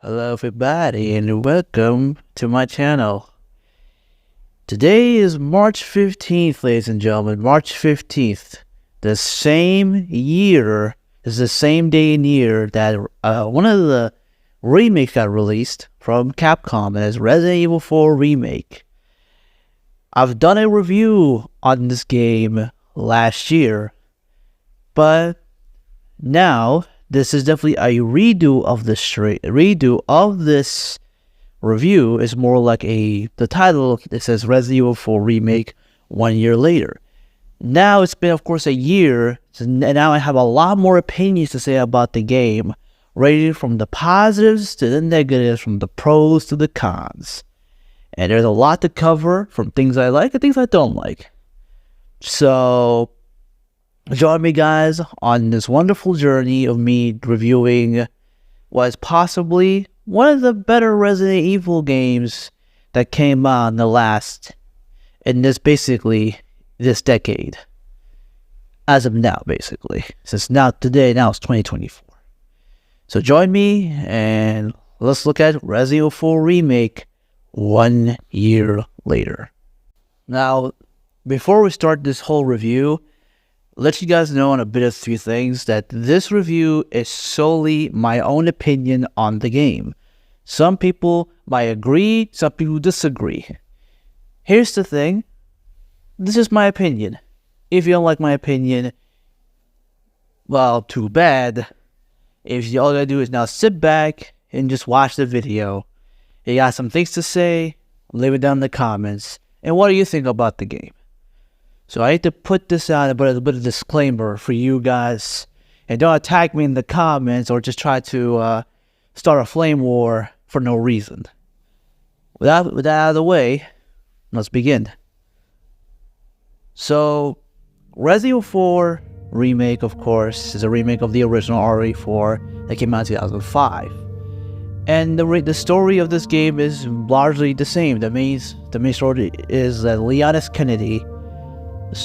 Hello everybody and welcome to my channel. Today is March 15th, ladies and gentlemen, March 15th. The same year, is the same day and year that one of the remakes got released from Capcom, and it's Resident Evil 4 Remake. I've done a review on this game last year, but now this is definitely a redo of this review. Is more like the title. It says Resident Evil 4 Remake 1 year later. Now it's been, of course, a year, and now I have a lot more opinions to say about the game, ranging from the positives to the negatives, from the pros to the cons. And there's a lot to cover, from things I like and things I don't like. So join me, guys, on this wonderful journey of me reviewing what is possibly one of the better Resident Evil games that came out in this decade. As of now, basically. Since today it's 2024. So join me and let's look at Resident Evil 4 Remake 1 year later. Now, before we start this whole review, let you guys know on a bit of few things that this review is solely my own opinion on the game. Some people might agree, some people disagree. Here's the thing. This is my opinion. If you don't like my opinion, well, too bad. If all you gotta do is now sit back and just watch the video. You got some things to say, leave it down in the comments. And what do you think about the game? So I need to put this out, a bit of disclaimer for you guys. And don't attack me in the comments or just try to start a flame war for no reason. With that out of the way, let's begin. So, Resident Evil 4 Remake, of course, is a remake of the original RE4 that came out in 2005. And the story of this game is largely the same. The main story is that Leon S. Kennedy,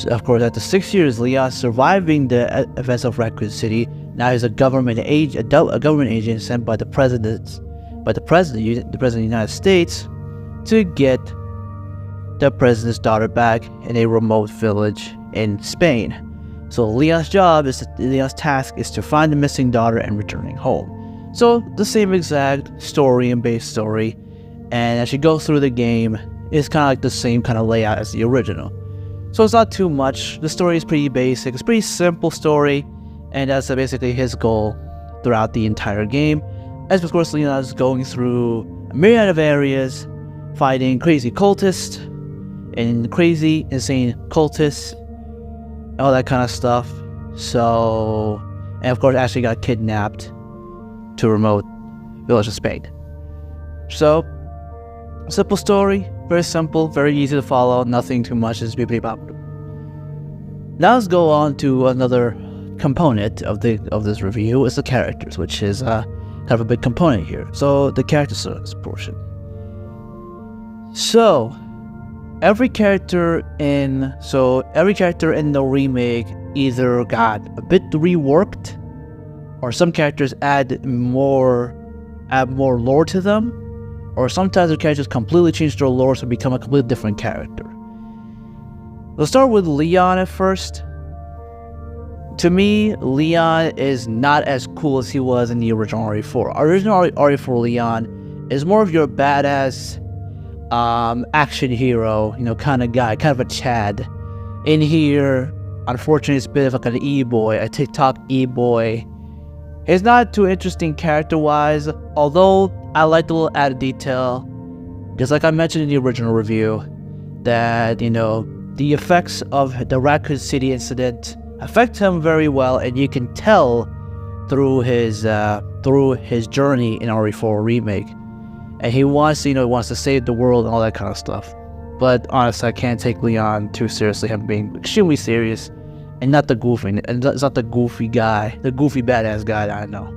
of course, after 6 years, Leon surviving the events of Raccoon City. Now he's a government agent sent by the president of the United States to get the president's daughter back in a remote village in Spain. So Leon's task is to find the missing daughter and returning home. So the same exact story and base story, and as you go through the game, it's kind of like the same kind of layout as the original. So it's not too much. The story is pretty basic. It's a pretty simple story, and that's basically his goal throughout the entire game. As of course, Leon is going through a myriad of areas, fighting crazy cultists and crazy, insane cultists, all that kind of stuff. So, and of course, Ashley got kidnapped to a remote village of Spain. So, simple story, very simple, very easy to follow, nothing too much is really about. Now let's go on to another component of this review, is the characters, which is kind of a big component here. So the character service portion. So every character in the remake either got a bit reworked, or some characters add more lore to them, or sometimes the characters completely change their lore to become a completely different character. Let's start with Leon at first. To me, Leon is not as cool as he was in the original RE4. Original RE4 Leon is more of your badass action hero, kind of guy, kind of a Chad. In here, unfortunately, it's a bit of like an e-boy, a TikTok e-boy. He's not too interesting character-wise, although I like the little added detail, because like I mentioned in the original review, that, the effects of the Raccoon City incident affect him very well, and you can tell through his journey in RE4 Remake. And he wants to save the world and all that kind of stuff. But honestly, I can't take Leon too seriously, him being extremely serious. And not the goofy, and it's not the goofy guy, the goofy badass guy that I know.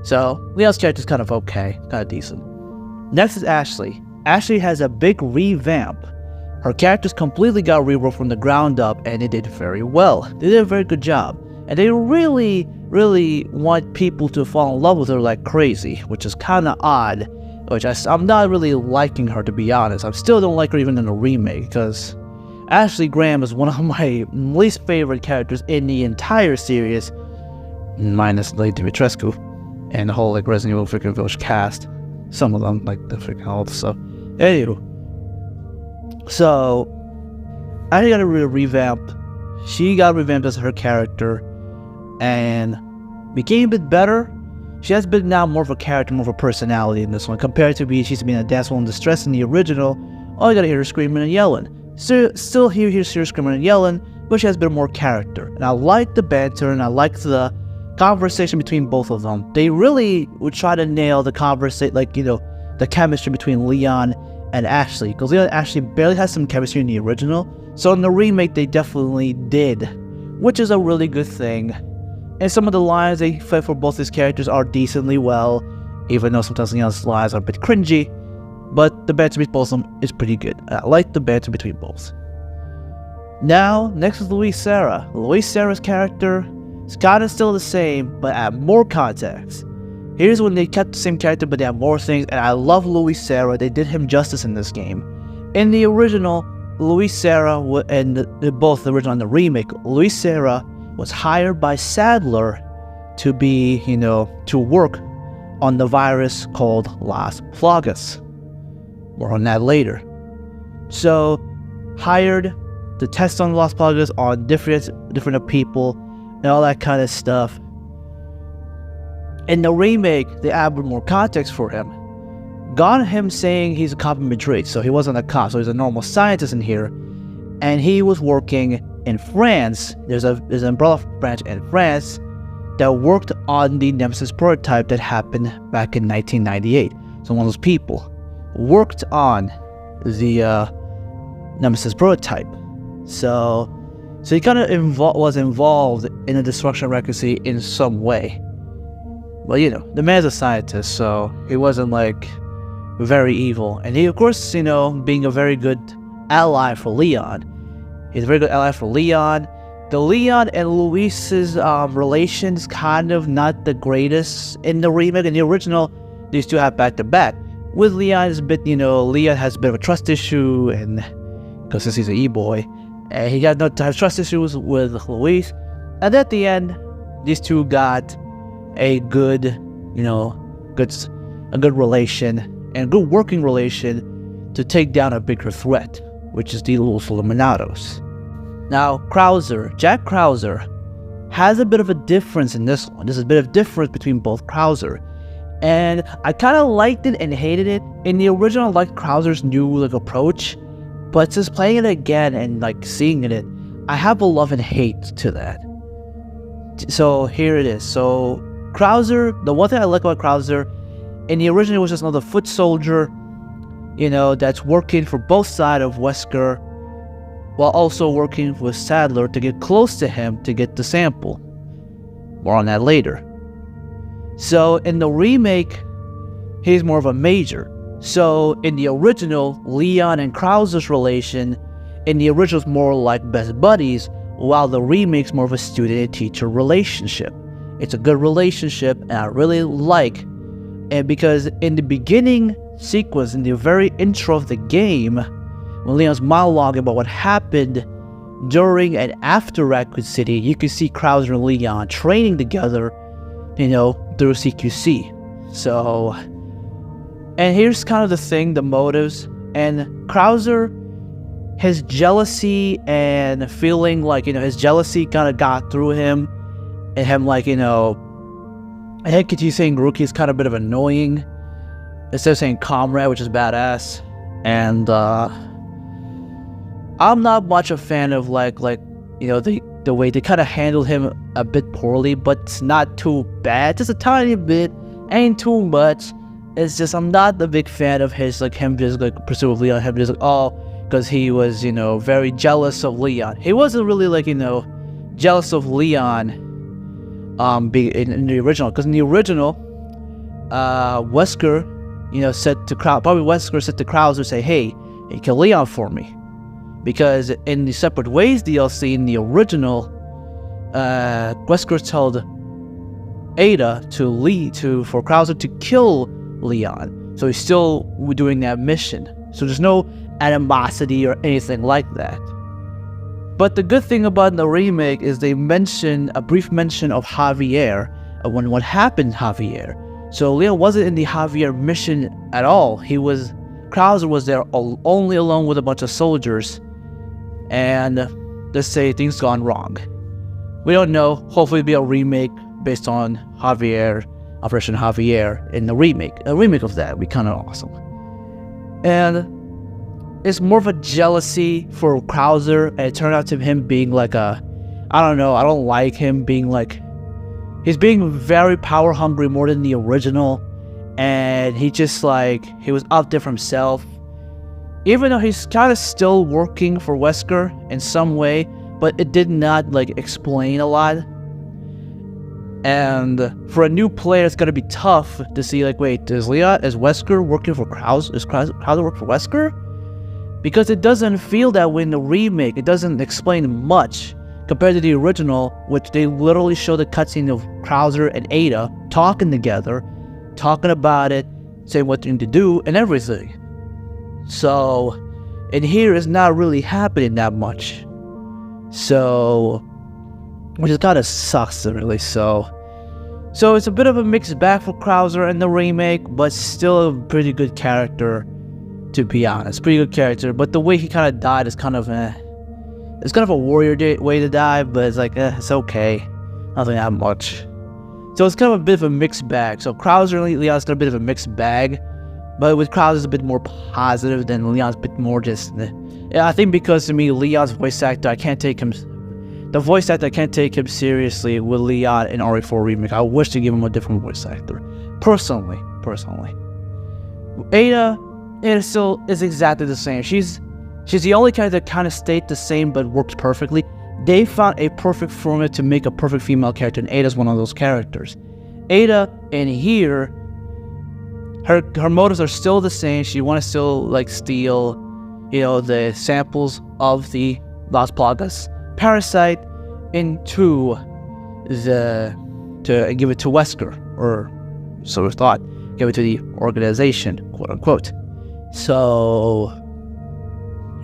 So, Leon's character is kind of okay, kind of decent. Next is Ashley. Ashley has a big revamp. Her characters completely got reworked from the ground up, and they did very well. They did a very good job. and they really, really want people to fall in love with her like crazy, which is kind of odd. I'm not really liking her, to be honest. I still don't like her even in the remake, because Ashley Graham is one of my least favorite characters in the entire series, minus Lady Dimitrescu and the whole like Resident Evil freaking Village cast. Some of them, like the freaking all the stuff. Anywho, so I got a revamp. She got revamped as her character and became a bit better. She has been now more of a character, more of a personality in this one, compared to she's been a damsel in distress in the original. All you gotta hear her screaming and yelling. Still hear her screaming and yelling, but she has a bit more character. And I like the banter, and I like the conversation between both of them. They really would try to nail the conversation, like, the chemistry between Leon and Ashley, because Leon and Ashley barely has some chemistry in the original. So in the remake, they definitely did, which is a really good thing. And some of the lines they fit for both these characters are decently well, even though sometimes Leon's lines are a bit cringy. But the banter between both of them is pretty good. I like the banter between both. Now, next is Louise Sarah. Louise Sarah's character is kind of still the same, but add more context. Here's when they kept the same character, but they have more things, and I love Louise Sarah. They did him justice in this game. In the original, Louise Sarah, and both the original and the remake, Louise Sarah was hired by Sadler to be, to work on the virus called Las Plagas. More on that later. So, hired to test on Las Plagas on different people and all that kind of stuff. In the remake, they added more context for him. Got him saying he's a cop in Madrid, so he wasn't a cop, so he's a normal scientist in here. And he was working in France. There's an umbrella branch in France that worked on the Nemesis prototype that happened back in 1998. So one of those people worked on the Nemesis prototype. So he kind of was involved in the destruction of Raccoon in some way. Well, the man's a scientist, so he wasn't like very evil. And he, of course, being a very good ally for Leon. He's a very good ally for Leon. The Leon and Luis's relations kind of not the greatest in the remake. In the original, these two have back-to-back. With Leon, it's a bit, Leon has a bit of a trust issue, and because since he's an e-boy, and he got no trust issues with Luis. And at the end, these two got a good, a good relation and good working relation to take down a bigger threat, which is the Los Illuminados. Now, Jack Krauser, has a bit of a difference in this one. There's a bit of difference between both Krauser. And I kind of liked it and hated it. In the original, I liked Krauser's new approach, but since playing it again and seeing it, I have a love and hate to that. So here it is. So Krauser, the one thing I like about Krauser, in the original, it was just another foot soldier, that's working for both sides of Wesker, while also working with Sadler to get close to him to get the sample. More on that later. So in the remake, he's more of a major. So in the original, Leon and Krauser's relation, in the original is more like best buddies, while the remake's more of a student and teacher relationship. It's a good relationship, and I really like, and because in the beginning sequence, in the very intro of the game, when Leon's monologuing about what happened during and after Raccoon City, you can see Krauser and Leon training together, through CQC. So, and here's kind of the thing, the motives, and Krauser, his jealousy and feeling his jealousy kind of got through him, and him I hate to keep saying Rookie is kind of a bit of annoying, instead of saying Comrade, which is badass, and I'm not much a fan of the way they kind of handled him a bit poorly, but it's not too bad, just a tiny bit, ain't too much. It's just I'm not a big fan of his him just pursuit of Leon, him just because he was very jealous of Leon. He wasn't really jealous of Leon in the original, because in the original Wesker said to Krauser, say, hey, kill Leon for me. Because in the Separate Ways DLC in the original, Wesker told Ada for Krauser to kill Leon. So he's still doing that mission. So there's no animosity or anything like that. But the good thing about the remake is they mention a brief mention of Javier, when what happened to Javier. So Leon wasn't in the Javier mission at all. Krauser was there only alone with a bunch of soldiers, and let's say things gone wrong. We don't know. Hopefully it'll be a remake based on Javier, Operation Javier in the remake. A remake of that would be kind of awesome. And it's more of a jealousy for Krauser, and it turned out to him being like I don't like him being like, he's being very power hungry more than the original, and he just like, he was out there for himself. Even though he's kind of still working for Wesker in some way, but it did not like explain a lot. And for a new player, it's gonna be tough to see like, wait, is Wesker working for Krauser? Is Krauser work for Wesker? Because it doesn't feel that way in the remake. It doesn't explain much compared to the original, which they literally show the cutscene of Krauser and Ada talking together, talking about it, saying what thing to do and everything. So in here, it's not really happening that much. So, which kind of sucks, really. So it's a bit of a mixed bag for Krauser in the remake, but still a pretty good character, to be honest. Pretty good character, but the way he kind of died is kind of it's kind of a warrior way to die, but it's like, it's okay. Nothing that much. So it's kind of a bit of a mixed bag. So Krauser and Leon's got a bit of a mixed bag, but with Krauser it's a bit more positive than Leon's a bit more just, yeah, I think because to me, Leon's voice actor, I can't take him seriously with Leon in RE4 Remake. I wish to give him a different voice actor. Personally. Ada still is exactly the same. She's the only character that kind of stayed the same but works perfectly. They found a perfect formula to make a perfect female character, and Ada's one of those characters. Ada in here, her motives are still the same. She wants to still like steal, the samples of the Las Plagas parasite to give it to Wesker, or so we thought, give it to the organization, quote unquote. So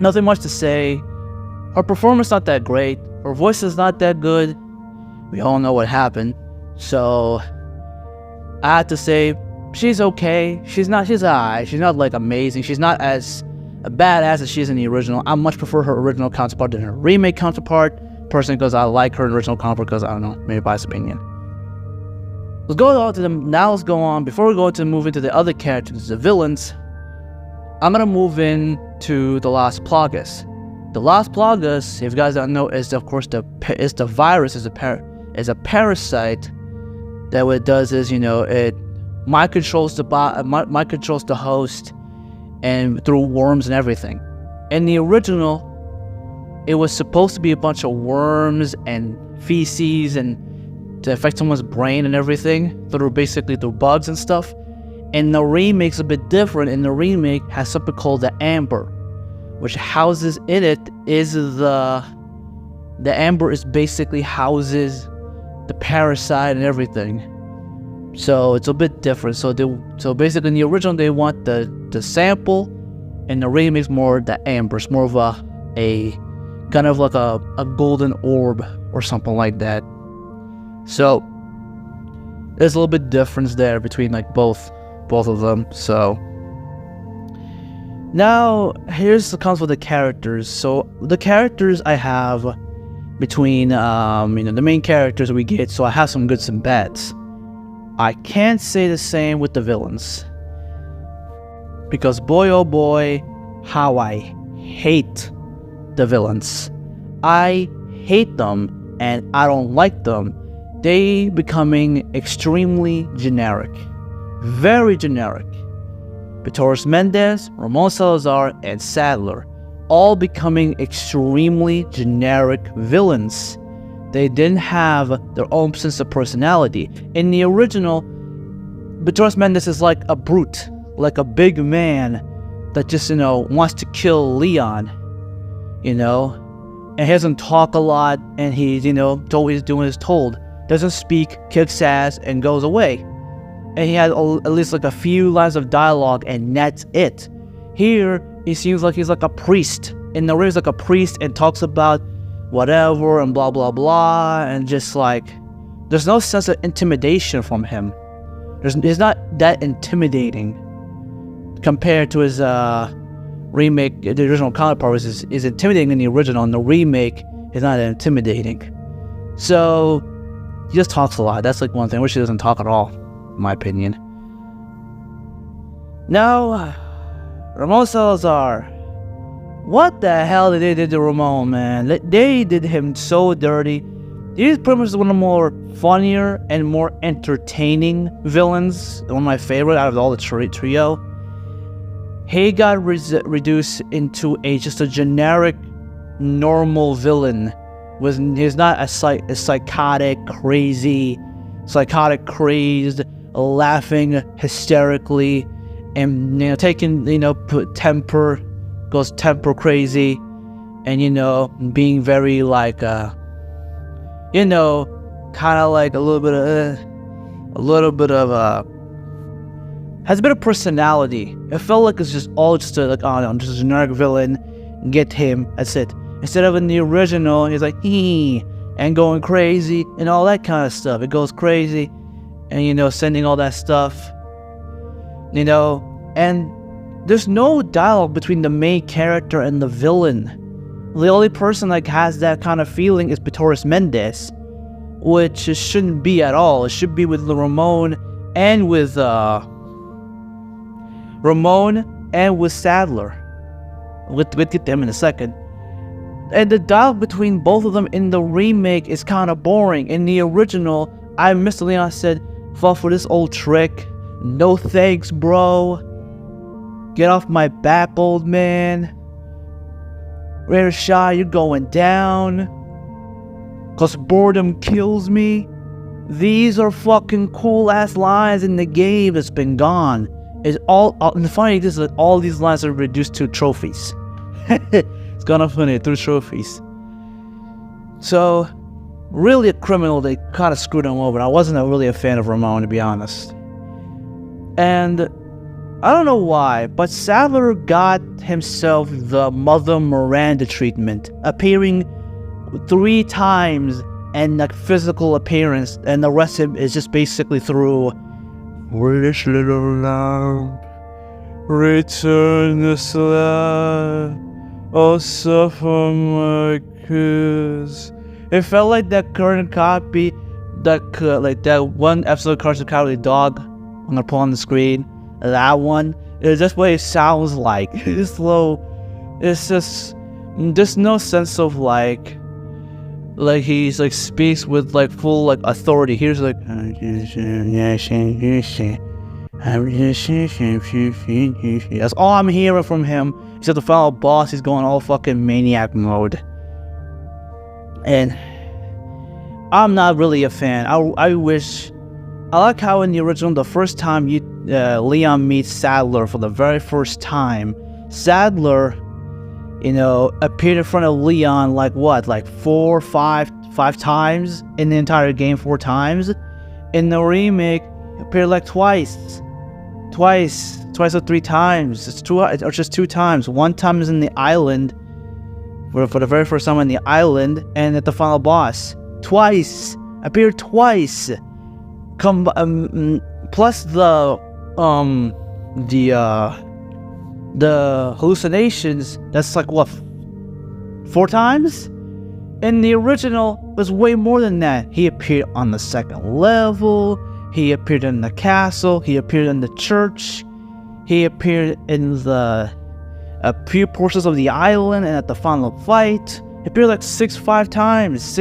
nothing much to say. Her performance not that great. Her voice is not that good. We all know what happened. So I have to say she's okay. She's alright. She's not like amazing. She's not as a badass as she is in the original. I much prefer her original counterpart than her remake counterpart, personally, because I like her original counterpart, because I don't know, maybe biased opinion. Let's go on. Before we go to move into the other characters, the villains, I'm gonna move in to the Las Plagas. The Las Plagas, if you guys don't know, is of course the virus, is a parasite. That what it does is, it mind controls the host, and through worms and everything. In the original, it was supposed to be a bunch of worms and feces and to affect someone's brain and everything through bugs and stuff. And the remake's a bit different. And the remake has something called the amber, which houses in it is the amber is basically houses the parasite and everything. So it's a bit different. So basically in the original they want the sample, and the remake's more the amber. It's more of a kind of like a golden orb or something like that. So there's a little bit difference there between like both of them. So now here's the comes with the characters. So the characters I have between the main characters we get. So I have some goods and bads. I can't say the same with the villains, because boy oh boy, how I hate the villains. I hate them and I don't like them. They becoming extremely generic, very generic. Torres Mendez, Ramon Salazar, and Sadler all becoming extremely generic villains. They didn't have their own sense of personality. In the original, Torres Mendez is like a brute, like a big man that just, wants to kill Leon, and he doesn't talk a lot, and he's, always doing as told. Doesn't speak, kicks ass, and goes away. And he had at least like a few lines of dialogue, and that's it. Here, he seems like he's like a priest. In the ring, he's like a priest and talks about whatever and blah blah blah, and just like, there's no sense of intimidation from him. He's not that intimidating compared to his remake. The original counterpart is intimidating in the original, and the remake is not intimidating. So he just talks a lot. That's like one thing. I wish he doesn't talk at all, in my opinion. Now, Ramon Salazar. What the hell did they do to Ramon, man? They did him so dirty. He's pretty much one of the more funnier and more entertaining villains. One of my favorite out of all the trio. He got reduced into just a generic, normal villain. He's not a psychotic, crazed, laughing hysterically, and goes temper crazy, and being very like kind of like a little bit of has a bit of personality. It felt like it's just all just a generic villain. Get him, that's it. Instead of in the original, he's like and going crazy and all that kind of stuff. It goes crazy, and sending all that stuff, and there's no dialogue between the main character and the villain. The only person like has that kind of feeling is Torres Mendez, which it shouldn't be at all. It should be with Ramon and with Sadler. We'll get to them in a second. And the dialogue between both of them in the remake is kind of boring. In the original, Mr. Leon said, "Fall for this old trick. No thanks, bro. Get off my back, old man. Rare Shy, you're going down. 'Cause boredom kills me." These are fucking cool ass lines in the game that's been gone. And the funny thing is that all these lines are reduced to trophies. It's kind of funny, through trophies. So, really a criminal. They kind of screwed him over. I wasn't really a fan of Ramon, to be honest. And I don't know why, but Sadler got himself the Mother Miranda treatment, appearing 3 times and like physical appearance, and the rest of it is just basically through "Wish little lamb, return this lamb, oh suffer my kiss." It felt like that current copy, that one episode of Carson Cowardly Dog. I'm gonna pull on the screen. That one is just what it sounds like. It's slow. It's just, there's no sense of like he's like speaks with like full like authority. Here's like, that's all I'm hearing from him. Except the final boss, he's going all fucking maniac mode, and I'm not really a fan. I like how in the original, the first time Leon meets Sadler for the very first time, Sadler, appeared in front of Leon like 5 times in the entire game, 4 times. In the remake, he appeared like twice or 3 times. It's 2 or just 2 times. One time is in the island, for the very first time in the island, and at the final boss. Appeared twice. Plus the hallucinations, that's like 4 times? In the original, it was way more than that. He appeared on the 2nd level, he appeared in the castle, he appeared in the church, he appeared in a few portions of the island, and at the final fight. He appeared like 6, 7 times,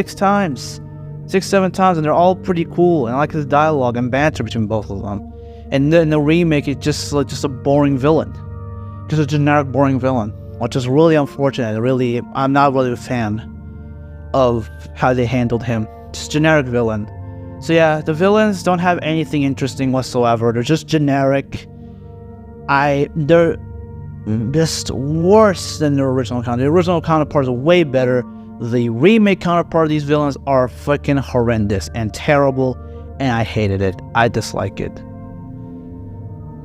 and they're all pretty cool, and I like his dialogue and banter between both of them. And then the remake is just a boring villain. Just a generic boring villain, which is really unfortunate. I'm not really a fan of how they handled him. Just generic villain. So yeah, the villains don't have anything interesting whatsoever. They're just generic. They're just worse than the original counterpart. The original counterparts are way better. The remake counterpart of these villains are freaking horrendous and terrible, and I hated it. I dislike it.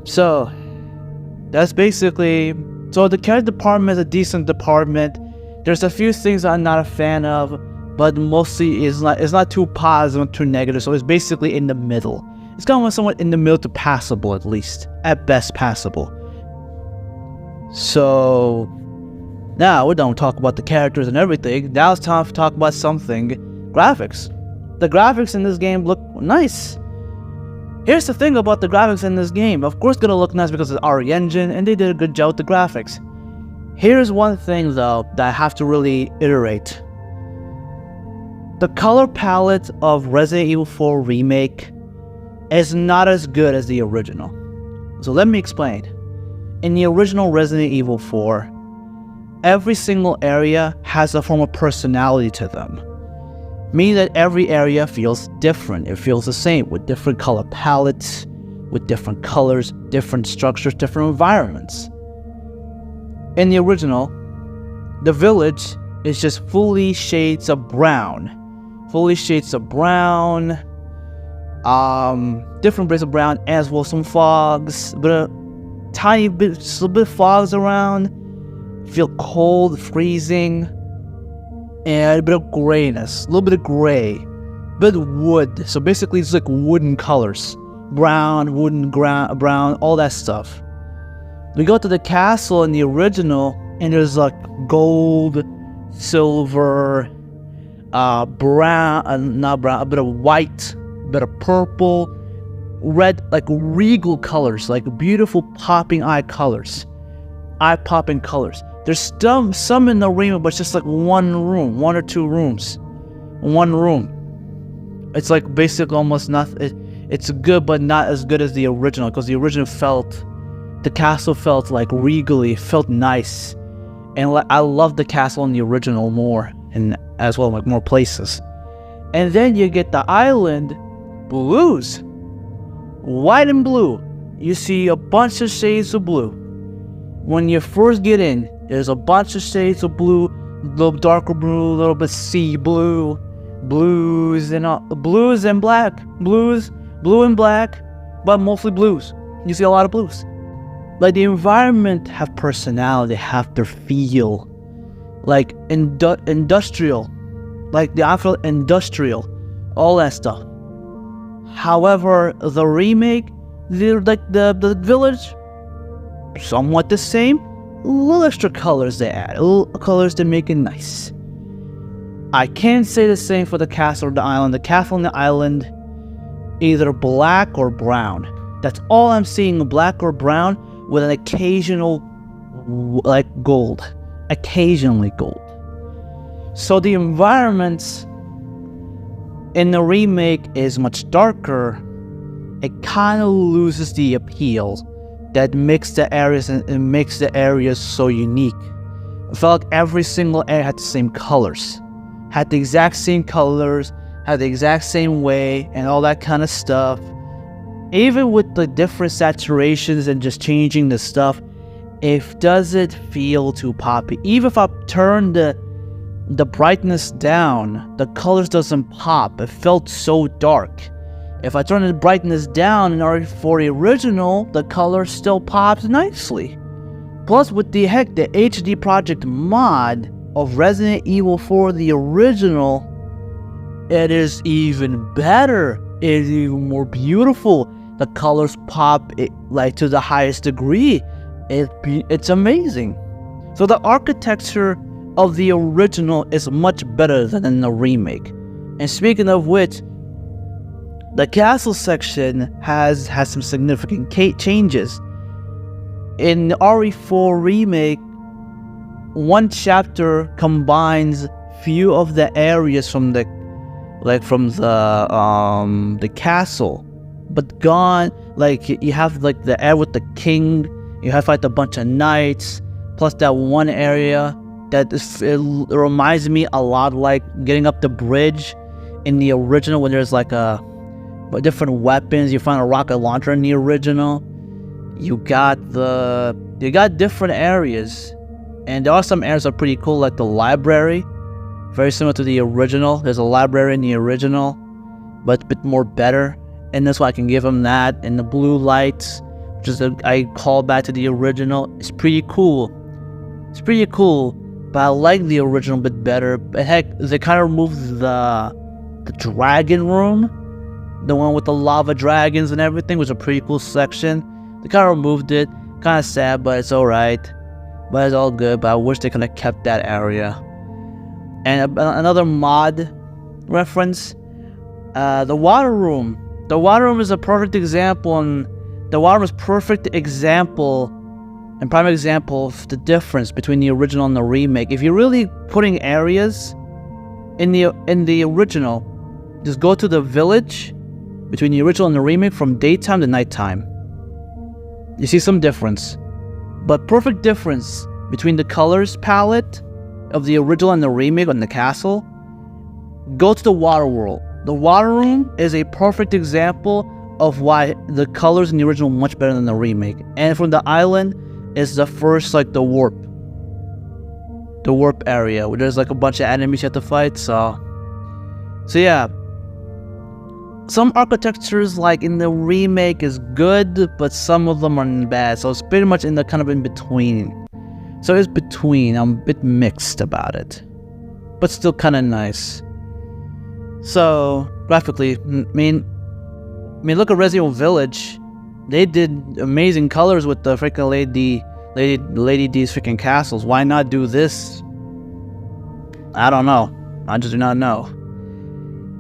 So that's basically. So the character department is a decent department. There's a few things I'm not a fan of, but mostly it's not too positive, too negative. So it's basically in the middle. It's kind of somewhat in the middle to passable, at least. At best, passable. So now we're done talking about the characters and everything. Now it's time to talk about something. Graphics. The graphics in this game look nice. Here's the thing about the graphics in this game. Of course, it's gonna look nice because it's RE Engine, and they did a good job with the graphics. Here's one thing though that I have to really iterate. The color palette of Resident Evil 4 Remake is not as good as the original. So let me explain. In the original Resident Evil 4, every single area has a form of personality to them. Meaning that every area feels different. It feels the same, with different color palettes, with different colors, different structures, different environments. In the original, the village is just fully shades of brown. Fully shades of brown, different braids of brown, as well as some fogs, but a tiny bit, just a little bit of fogs around. Feel cold, freezing, and a bit of grayness, a little bit of gray, a bit of wood. So basically, it's like wooden colors, brown, wooden, brown, all that stuff. We go to the castle in the original, and there's like gold, silver, brown, not brown, a bit of white, a bit of purple, red, like regal colors, like beautiful popping eye colors, eye-popping colors. There's some in the remake, but it's just like one room, one or two rooms, one room. It's like basically almost nothing. It's good, but not as good as the original, because the original the castle felt like regally, felt nice, and I love the castle in the original more, and as well like more places. And then you get the island blues, white and blue. You see a bunch of shades of blue. When you first get in, there's a bunch of shades of blue, a little darker blue, a little bit sea blue, blues and black, blue and black, but mostly blues. You see a lot of blues. Like the environment have personality, have their feel, like industrial, like the actual industrial, all that stuff. However, the remake, the village, somewhat the same. Little extra colors they add, little colors to make it nice. I can't say the same for the castle or the island. The castle and the island, either black or brown. That's all I'm seeing, black or brown with an occasional, like gold. Occasionally gold. So the environments in the remake is much darker. It kind of loses the appeal that makes the areas so unique. I felt like every single area had the same colors, had the exact same colors, had the exact same way, and all that kind of stuff. Even with the different saturations and just changing the stuff, it doesn't feel too poppy. Even if I turn the brightness down, the colors doesn't pop. It felt so dark. If I turn the brightness down in for the original, the color still pops nicely. Plus, with the HD Project mod of Resident Evil 4, the original, it is even better. It is even more beautiful. The colors pop like to the highest degree. It's amazing. So the architecture of the original is much better than in the remake. And speaking of which, the castle section has some significant changes. In RE4 Remake, one chapter combines few of the areas from the castle, but gone. Like you have like the area with the king, you have like a bunch of knights, plus that one area that it reminds me a lot like getting up the bridge in the original when there's like different weapons. You find a rocket launcher in the original. You got different areas, and there are some areas that are pretty cool, like the library. very similar to the original. There's a library in the original, but a bit more better. And that's why I can give them that. And the blue lights, which is I call back to the original. It's pretty cool. It's pretty cool, but I like the original a bit better. But heck, they kind of removed the dragon room, the one with the lava dragons and everything, was a pretty cool section. They kind of removed it. Kind of sad, but it's alright. But it's all good. But I wish they could have kept that area. And another mod reference, the water room. The water room is a perfect example, and the water room is prime example of the difference between the original and the remake. If you're really putting areas in the original, just go to the village between the original and the remake from daytime to nighttime. You see some difference, but perfect difference between the colors palette of the original and the remake on the castle. Go to the water world. The water room is a perfect example of why the colors in the original are much better than the remake. And from the island is the first, like, the warp area where there's like a bunch of enemies you have to fight. So yeah, some architectures like in the remake is good, but some of them are bad. So it's pretty much in the kind of in between. So it's between. I'm a bit mixed about it, but still kind of nice. So graphically, I mean, look at Resident Evil Village. They did amazing colors with the freaking Lady D's freaking castles. Why not do this? I don't know. I just do not know.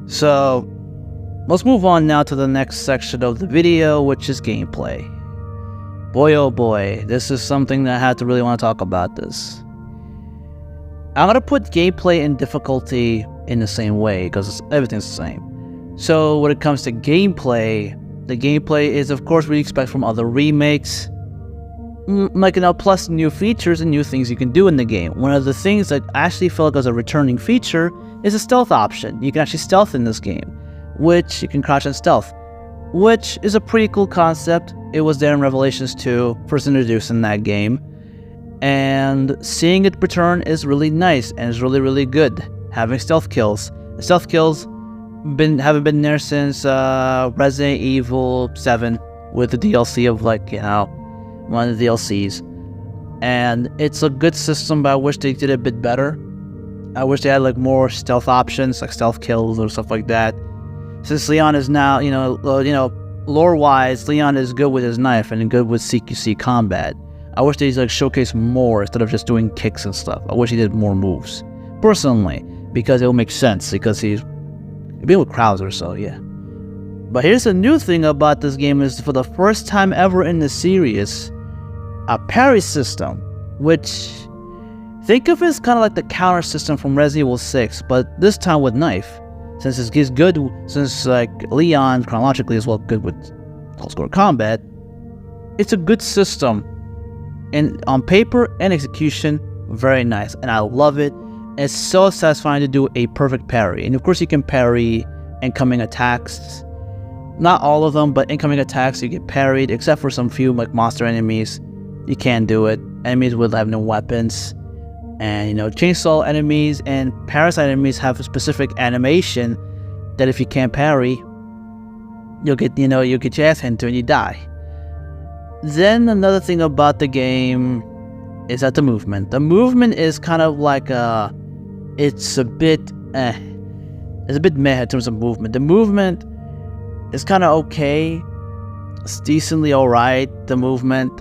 So let's move on now to the next section of the video, which is gameplay. Boy, oh boy, this is something that I had to really want to talk about this. I'm going to put gameplay and difficulty in the same way because everything's the same. So when it comes to gameplay, the gameplay is, of course, what you expect from other remakes. Like, plus new features and new things you can do in the game. One of the things that I actually feel like was a returning feature is a stealth option. You can actually stealth in this game, which you can crouch and stealth, which is a pretty cool concept. It was there in Revelations 2, first introduced in that game. And seeing it return is really nice and is really, really good. Having stealth kills. Stealth kills haven't been there since Resident Evil 7 with the DLC of, like, one of the DLCs. And it's a good system, but I wish they did it a bit better. I wish they had like more stealth options, like stealth kills or stuff like that. Since Leon is now, lore-wise, Leon is good with his knife and good with CQC combat. I wish they like showcase more instead of just doing kicks and stuff. I wish he did more moves, personally, because it will make sense. Because he's been with Krauser, so yeah. But here's a new thing about this game: is for the first time ever in the series, a parry system, which think of it as kind of like the counter system from Resident Evil 6, but this time with knife. Since it's good, since like Leon chronologically is well good with close quarter combat, it's a good system. And on paper and execution, very nice, and I love it. It's so satisfying to do a perfect parry. And of course you can parry incoming attacks. Not all of them, but incoming attacks you get parried, except for some few like monster enemies. You can't do it. Enemies will have no weapons. And chainsaw enemies and parasite enemies have a specific animation that if you can't parry, you'll get your ass handed to and you die. Then another thing about the game is that the movement. The movement is kind of like it's a bit meh in terms of movement. The movement is kind of okay. It's decently alright, the movement.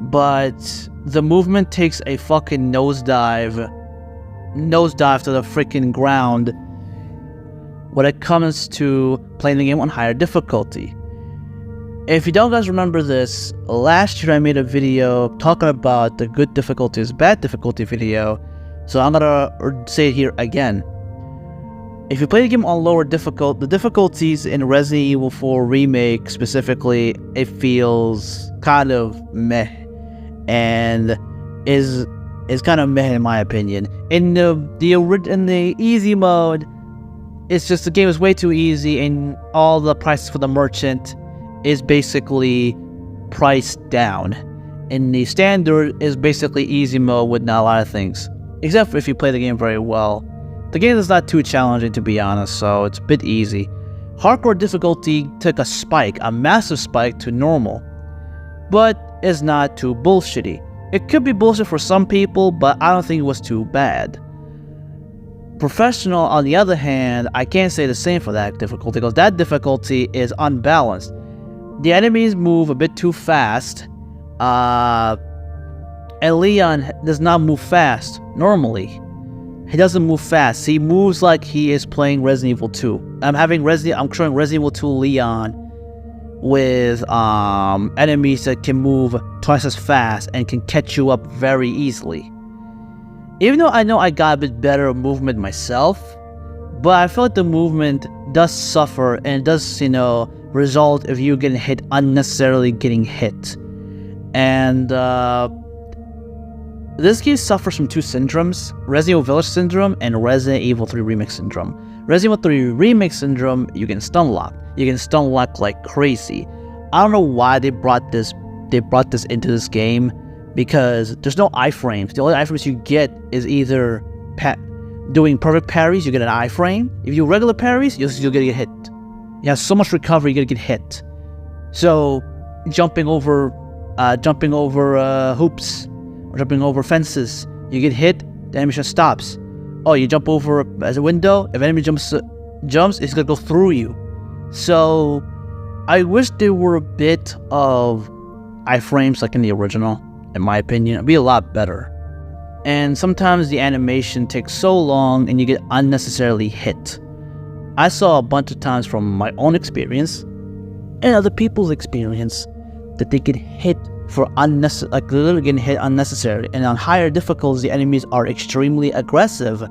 But the movement takes a fucking nosedive to the freaking ground when it comes to playing the game on higher difficulty. If you don't guys remember this, last year I made a video talking about the good difficulties, bad difficulty video, so I'm gonna say it here again. If you play the game on lower the difficulties in Resident Evil 4 Remake specifically, it feels kind of meh, and is kind of meh in my opinion. In the easy mode, it's just the game is way too easy, and all the prices for the merchant is basically priced down. In the standard is basically easy mode with not a lot of things. except for if you play the game very well. The game is not too challenging, to be honest, so it's a bit easy. Hardcore difficulty took a spike, a massive spike, to normal, but it's not too bullshitty. It could be bullshit for some people, but I don't think it was too bad. Professional, on the other hand, I can't say the same for that difficulty, because that difficulty is unbalanced. The enemies move a bit too fast, and Leon does not move fast normally. He doesn't move fast. He moves like he is playing Resident Evil 2. I'm showing Resident Evil 2 Leon with enemies that can move twice as fast and can catch you up very easily. Even though I know I got a bit better movement myself, but I feel like the movement does suffer, and it does, result if you getting hit, unnecessarily getting hit. And this game suffers from two syndromes: Resident Evil Village Syndrome and Resident Evil 3 Remake Syndrome. Resident Evil 3 Remake Syndrome, you can stun lock. You can stun lock like crazy. I don't know why they brought this into this game, because there's no iframes. The only iframes you get is either doing perfect parries, you get an iframe. If you do regular parries, you're gonna get hit. You have so much recovery, you're gonna get hit. So jumping over hoops, or jumping over fences, you get hit, the animation stops. Oh, you jump over as a window, if an enemy jumps, it's gonna go through you. So I wish there were a bit of iframes like in the original. In my opinion, it'd be a lot better. And sometimes the animation takes so long and you get unnecessarily hit. I saw a bunch of times from my own experience and other people's experience that they get hit for unnecessary, like literally getting hit unnecessary. And on higher difficulties, the enemies are extremely aggressive.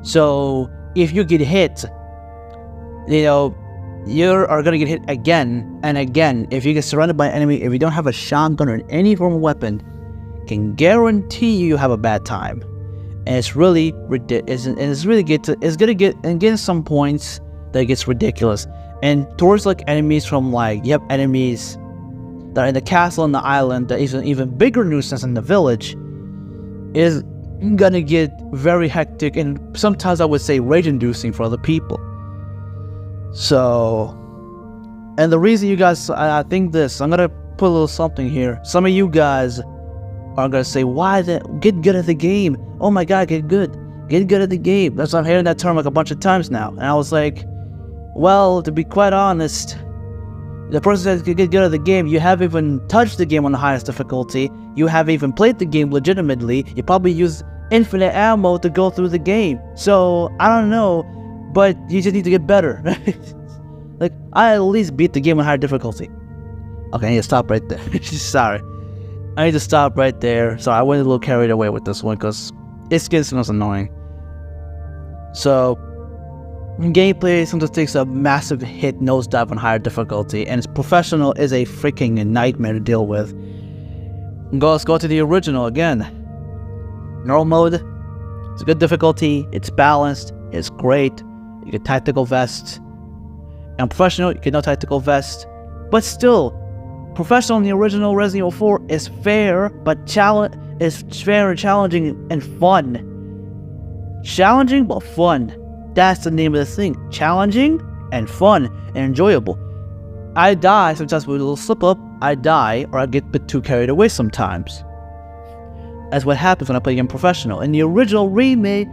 So if you get hit, you are gonna get hit again and again. If you get surrounded by an enemy, if you don't have a shotgun or any form of weapon, can guarantee you have a bad time. And it's really ridiculous. And it's really getting some points that gets ridiculous. And towards like enemies from enemies that are in the castle and the island, that is an even bigger nuisance in the village, is gonna get very hectic and sometimes I would say rage-inducing for other people. So, and the reason you guys, I think this, I'm gonna put a little something here. Some of you guys are gonna say, why get good at the game? Oh my god, get good at the game. That's I'm hearing that term like a bunch of times now. And I was like, well, to be quite honest, the person that can get good at the game, you haven't even touched the game on the highest difficulty. You haven't even played the game legitimately. You probably use infinite ammo to go through the game. So, I don't know, but you just need to get better. Like, I at least beat the game on higher difficulty. Okay, I need to stop right there. Sorry. I need to stop right there. So I went a little carried away with this one because it's getting sometimes annoying. So, gameplay sometimes takes a massive hit nosedive on higher difficulty, and its professional is a freaking nightmare to deal with. Let's go to the original again. Normal mode, it's a good difficulty, it's balanced, it's great. You get tactical vest. And professional, you get no tactical vest. But still, professional in the original Resident Evil 4 is fair, but fair and challenging and fun. Challenging but fun. That's the name of the thing. Challenging and fun and enjoyable. I die sometimes with a little slip up. I die or I get a bit too carried away sometimes. That's what happens when I play a game professional. In the original remake,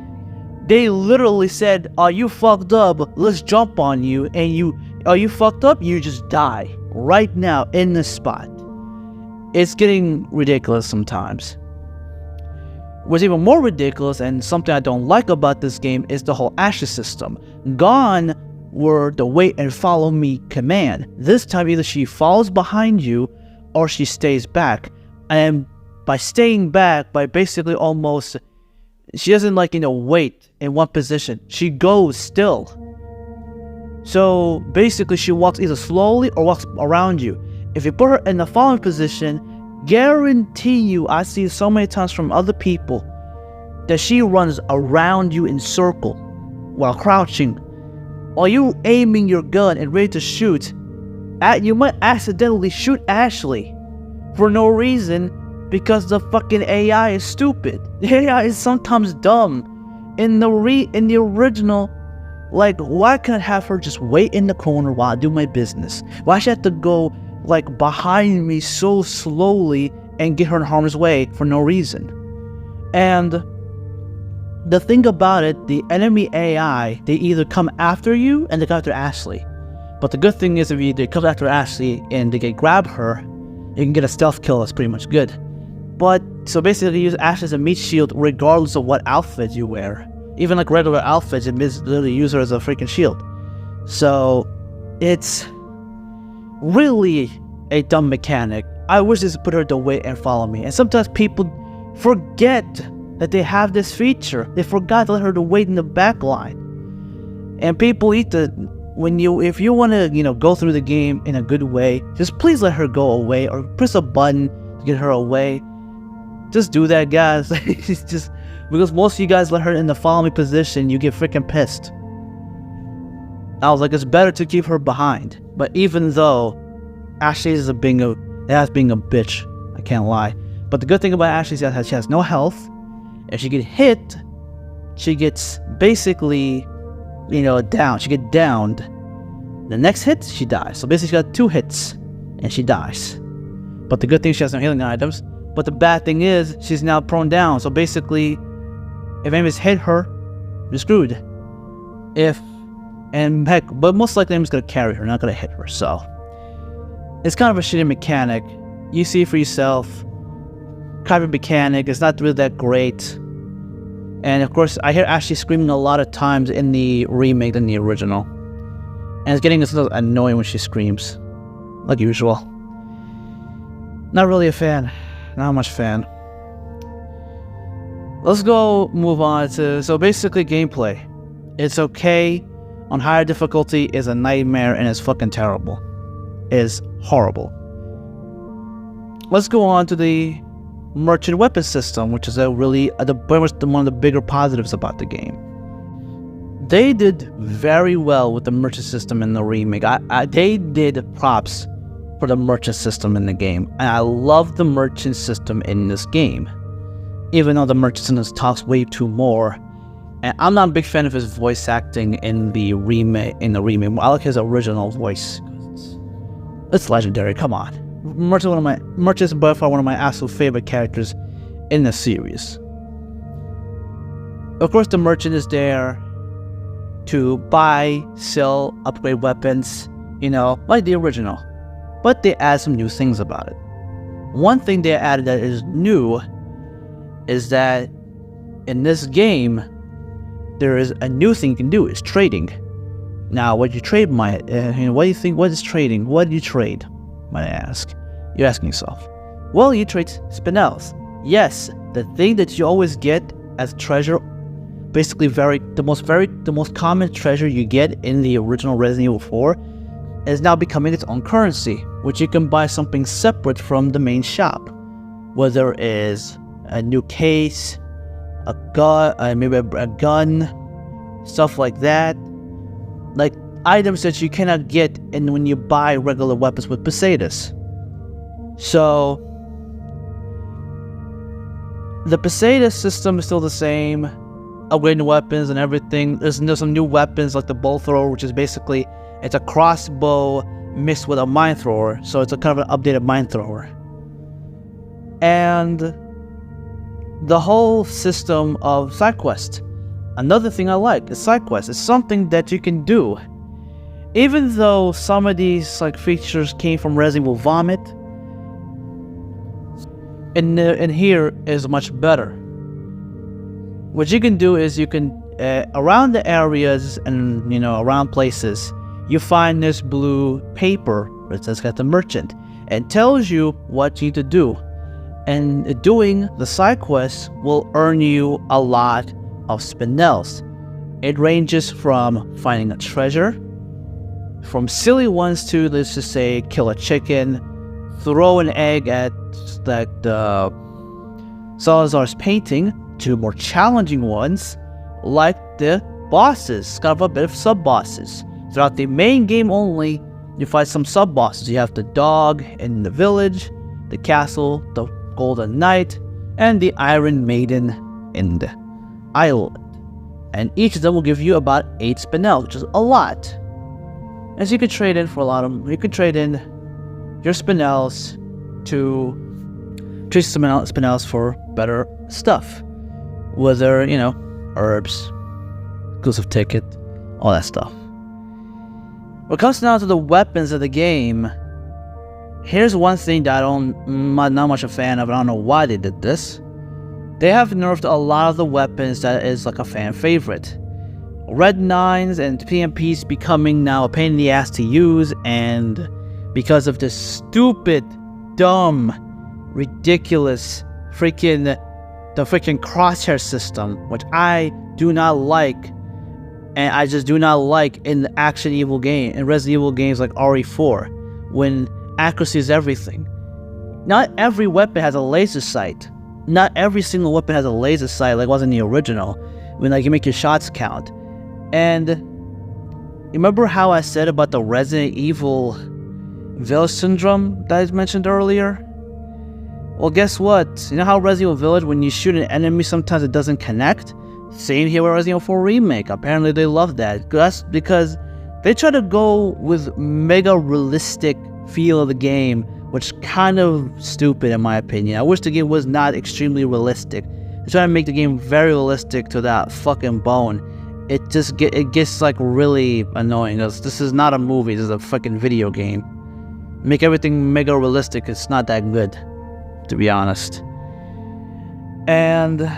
they literally said, "Are you fucked up? Let's jump on you." And are you fucked up? You just die right now in this spot. It's getting ridiculous sometimes. What's even more ridiculous and something I don't like about this game is the whole ashes system. Gone were the wait and follow me command. This time either she falls behind you or she stays back. And by staying back, by basically almost, she doesn't wait in one position. She goes still. So basically she walks either slowly or walks around you. If you put her in the following position, guarantee you, I see so many times from other people that she runs around you in circle while crouching. While you aiming your gun and ready to shoot, you might accidentally shoot Ashley for no reason because the fucking AI is stupid. The AI is sometimes dumb. In the original, like, why can't I have her just wait in the corner while I do my business? Why should I have to go like behind me so slowly and get her in harm's way for no reason? And the thing about it, the enemy AI, they either come after you and they come after Ashley. But the good thing is, if they come after Ashley and they grab her, you can get a stealth kill. That's pretty much good. But so basically, you use Ashley as a meat shield regardless of what outfit you wear. Even like regular outfits, it literally use her as a freaking shield. So it's really a dumb mechanic. I wish this would put her to wait and follow me. And sometimes people forget that they have this feature. They forgot to let her to wait in the back line. And people need to, if you want to, go through the game in a good way, just please let her go away or press a button to get her away. Just do that, guys. It's just because most of you guys let her in the follow me position, you get freaking pissed. I was like, it's better to keep her behind. But even though Ashley is being a bitch, I can't lie. But the good thing about Ashley is that she has no health. If she get hit, she gets basically, down. She get downed. The next hit, she dies. So basically, she got 2 hits, and she dies. But the good thing, she has no healing items. But the bad thing is, she's now prone down. So basically, if enemies hit her, you're screwed. But most likely, I'm just gonna carry her, not gonna hit her. So it's kind of a shitty mechanic. You see it for yourself. Kind of mechanic. It's not really that great. And of course, I hear Ashley screaming a lot of times in the remake than the original. And it's getting a little annoying when she screams, like usual. Not really a fan. Not much fan. Let's go move on to, so basically gameplay. It's okay. On higher difficulty is a nightmare and it's fucking terrible. It's horrible. Let's go on to the merchant weapon system, which is one of the bigger positives about the game. They did very well with the merchant system in the remake. They did props for the merchant system in the game, and I love the merchant system in this game, even though the merchant system talks way too more. And I'm not a big fan of his voice acting in the remake. I like his original voice. It's legendary. Come on, Merchant's by far one of my absolute favorite characters in the series. Of course, the merchant is there to buy, sell, upgrade weapons, like the original. But they add some new things about it. One thing they added that is new is that in this game, there is a new thing you can do. It's trading. Now, what you trade what do you think? What is trading? What do you trade? Might I ask? You're asking yourself. Well, you trade spinels. Yes, the thing that you always get as treasure, basically the most common treasure you get in the original Resident Evil 4, is now becoming its own currency, which you can buy something separate from the main shop. Whether it is a new case, a gun, maybe a gun, stuff like that. Like items that you cannot get when you buy regular weapons with pesetas. So the peseta system is still the same, upgrading weapons and everything. There's some new weapons like the bow thrower, which is basically it's a crossbow mixed with a mine thrower, so it's a kind of an updated mine thrower. And the whole system of side quests. Another thing I like is side quests. It's something that you can do. Even though some of these features came from Resident Evil Vomit, and here is much better. What you can do is you can around the areas and around places, you find this blue paper that says got the merchant and tells you what you need to do. And doing the side quests will earn you a lot of spinels. It ranges from finding a treasure, from silly ones to, let's just say, kill a chicken, throw an egg at the Salazar's painting, to more challenging ones like the bosses, kind of a bit of sub-bosses. Throughout the main game only, you fight some sub-bosses. You have the dog in the village, the castle, the Golden Knight, and the Iron Maiden in the Island. And each of them will give you about 8 spinels, which is a lot. As you can trade in for a lot of them. You can trade in your spinels to trade spinels for better stuff. Whether, herbs, exclusive ticket, all that stuff. When it comes down to the weapons of the game, here's one thing that I'm not much a fan of. I don't know why they did this. They have nerfed a lot of the weapons that is like a fan favorite. Red 9s and PMPs becoming now a pain in the ass to use, and because of this stupid, dumb, ridiculous the freaking crosshair system, which I do not like, and I just do not like in the action evil game, in Resident Evil games like RE4, when accuracy is everything. Not every weapon has a laser sight. Not every single weapon has a laser sight like it was in the original, when you make your shots count. And you remember how I said about the Resident Evil Village syndrome that I mentioned earlier? Well, guess what? You know how Resident Evil Village, when you shoot an enemy, sometimes it doesn't connect? Same here with Resident Evil 4 Remake. Apparently they love that. That's because they try to go with mega realistic feel of the game, which is kind of stupid in my opinion. I wish the game was not extremely realistic. They're trying to make the game very realistic to that fucking bone. It gets like really annoying, because this is not a movie, this is a fucking video game. Make everything mega realistic, it's not that good, to be honest. And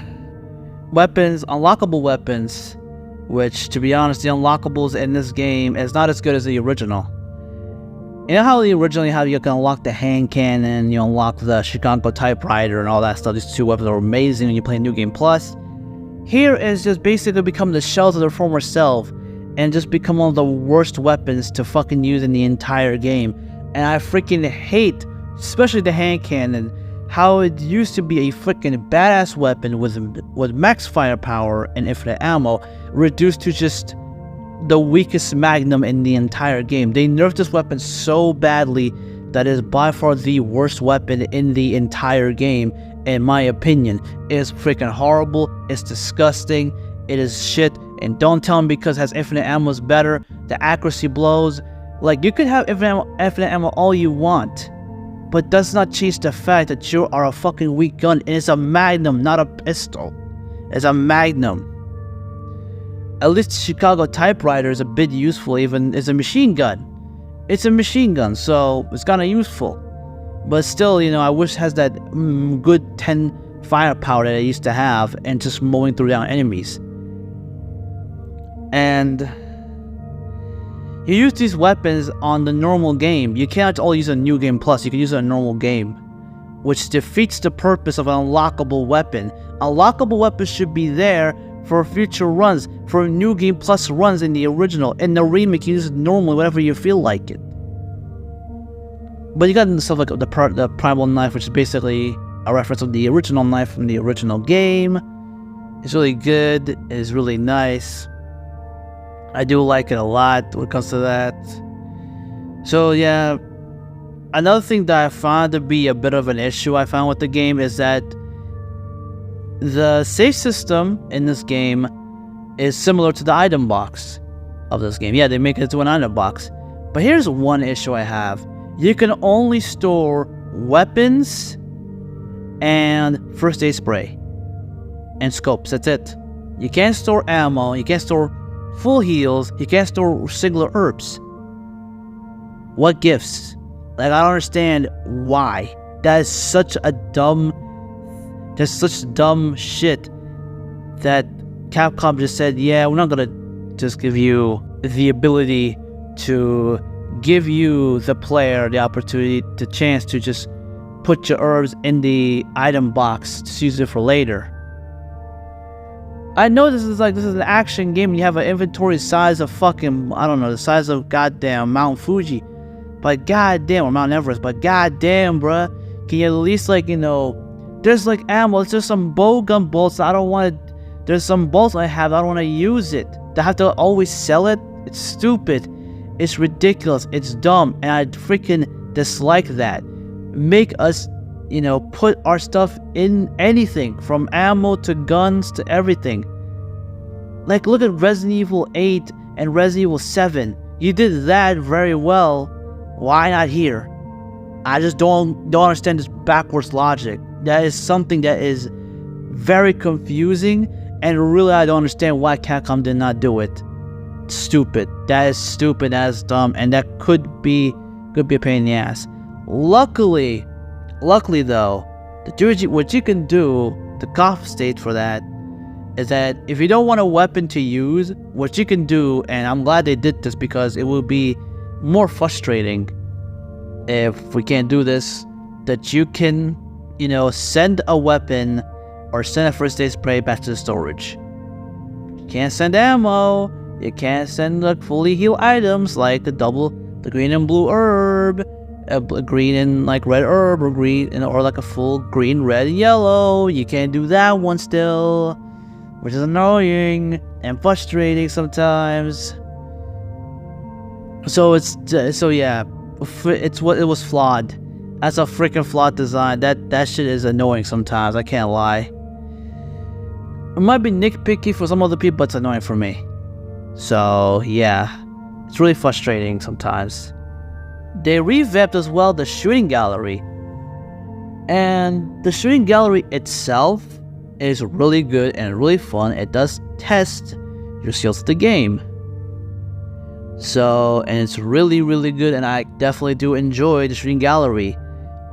weapons, unlockable weapons, which, to be honest, the unlockables in this game is not as good as the original. You know how originally you can unlock the hand cannon, you unlock the Chicago typewriter and all that stuff? These 2 weapons are amazing when you play New Game Plus. Here is just basically become the shells of their former self, and just become one of the worst weapons to fucking use in the entire game. And I freaking hate, especially the hand cannon, how it used to be a freaking badass weapon with max firepower and infinite ammo, reduced to just the weakest magnum in the entire game. They nerfed this weapon so badly that it is by far the worst weapon in the entire game, in my opinion. It is freaking horrible, it's disgusting, it is shit, and don't tell me because it has infinite ammo is better. The accuracy blows. Like, you could have infinite ammo all you want, but does not change the fact that you are a fucking weak gun, and it's a magnum, not a pistol. It's a magnum. At least the Chicago typewriter is a bit useful, even it's a machine gun. It's a machine gun, so it's kinda useful. But still, I wish it has that good 10 firepower that it used to have, and just mowing through down enemies. And you use these weapons on the normal game. You cannot all use a New Game Plus, you can use it on a normal game, which defeats the purpose of an unlockable weapon. Unlockable weapons should be there for future runs, for New Game Plus runs in the original. In the remake, you use it normally, whenever you feel like it. But you got stuff like the Primal Knife, which is basically a reference of the original knife from the original game. It's really good, it's really nice. I do like it a lot when it comes to that. So yeah, another thing that I found to be a bit of an issue I found with the game is that the save system in this game is similar to the item box of this game. Yeah, they make it into an item box. But here's one issue I have. You can only store weapons and first aid spray and scopes. That's it. You can't store ammo, you can't store full heals, you can't store singular herbs. What gifts? Like, I don't understand why. That is such a dumb... That's such dumb shit that Capcom just said, yeah, we're not gonna just give you the ability to give you, the player, the opportunity, the chance to just put your herbs in the item box to use it for later. I know this is an action game and you have an inventory size of fucking, I don't know, the size of goddamn Mount Fuji. But goddamn, or Mount Everest, but goddamn, bruh. Can you at least, there's ammo, there's some bowgun bolts I don't want to, there's some bolts I have, I don't want to use it. Do I have to always sell it? It's stupid. It's ridiculous. It's dumb. And I freaking dislike that. Make us put our stuff in anything from ammo to guns to everything. Like, look at Resident Evil 8 and Resident Evil 7. You did that very well. Why not here? I just don't understand this backwards logic. That is something that is very confusing, and really I don't understand why Capcom did not do it. Stupid. That is stupid. That is dumb, and that could be a pain in the ass. Luckily though, what you can do, the cough state for that, is that if you don't want a weapon to use, what you can do, and I'm glad they did this because it will be more frustrating if we can't do this, that you can, send a weapon or send a first aid spray back to the storage. You can't send ammo. You can't send like fully healed items like the green and blue herb, green and like red herb, or like a full green, red, and yellow. You can't do that one still, which is annoying and frustrating sometimes. So yeah, it was flawed. That's a freaking flawed design. That shit is annoying sometimes. I can't lie. It might be nitpicky for some other people, but it's annoying for me. So yeah, it's really frustrating sometimes. They revamped as well the shooting gallery, and the shooting gallery itself is really good and really fun. It does test your skills at the game. So, and it's really, really good, and I definitely do enjoy the shooting gallery.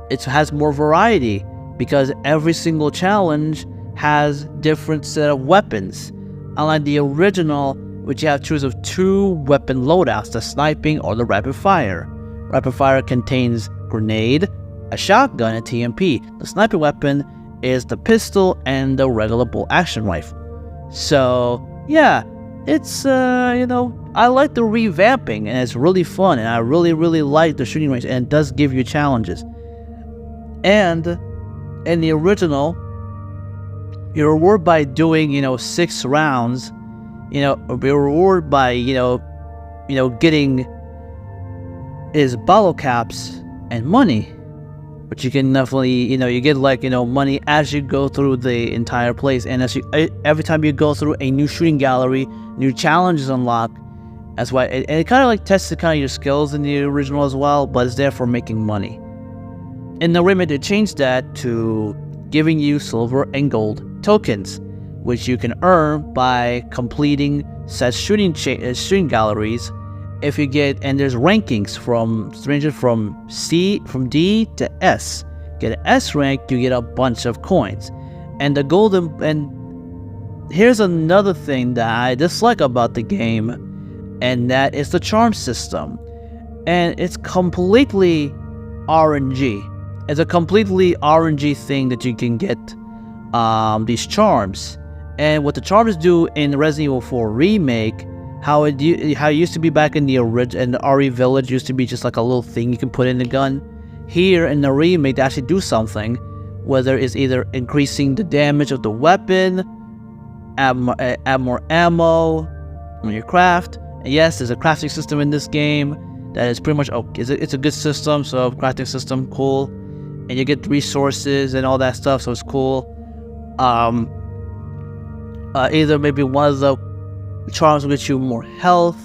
It has more variety because every single challenge has different set of weapons. Unlike the original, which you have to choose of 2 weapon loadouts, the sniping or the rapid fire. Rapid fire contains grenade, a shotgun, and TMP. The sniping weapon is the pistol and the regular bolt action rifle. So yeah, it's I like the revamping, and it's really fun, and I really, really like the shooting range, and it does give you challenges. And in the original, you're rewarded by doing 6 rounds. You're rewarded by getting is bottle caps and money, but you can definitely you get like money as you go through the entire place, and every time you go through a new shooting gallery, new challenges unlock. That's why it kind of like tests your skills in the original as well, but it's there for making money. In the remake, they changed that to giving you silver and gold tokens, which you can earn by completing said shooting galleries. If you get, and there's rankings from D to S. Get an S rank, you get a bunch of coins. And the golden, and here's another thing that I dislike about the game, and that is the charm system. And it's completely RNG. It's a completely RNG thing that you can get these charms. And what the charms do in Resident Evil 4 Remake, how it used to be back in the original, and the RE Village used to be just like a little thing you can put in the gun. Here in the remake, they actually do something, whether it's either increasing the damage of the weapon, add more ammo on your craft. And yes, there's a crafting system in this game that is pretty much okay. It's a good system, so crafting system, cool. And you get resources and all that stuff, so it's cool. Either maybe one of the charms will get you more health.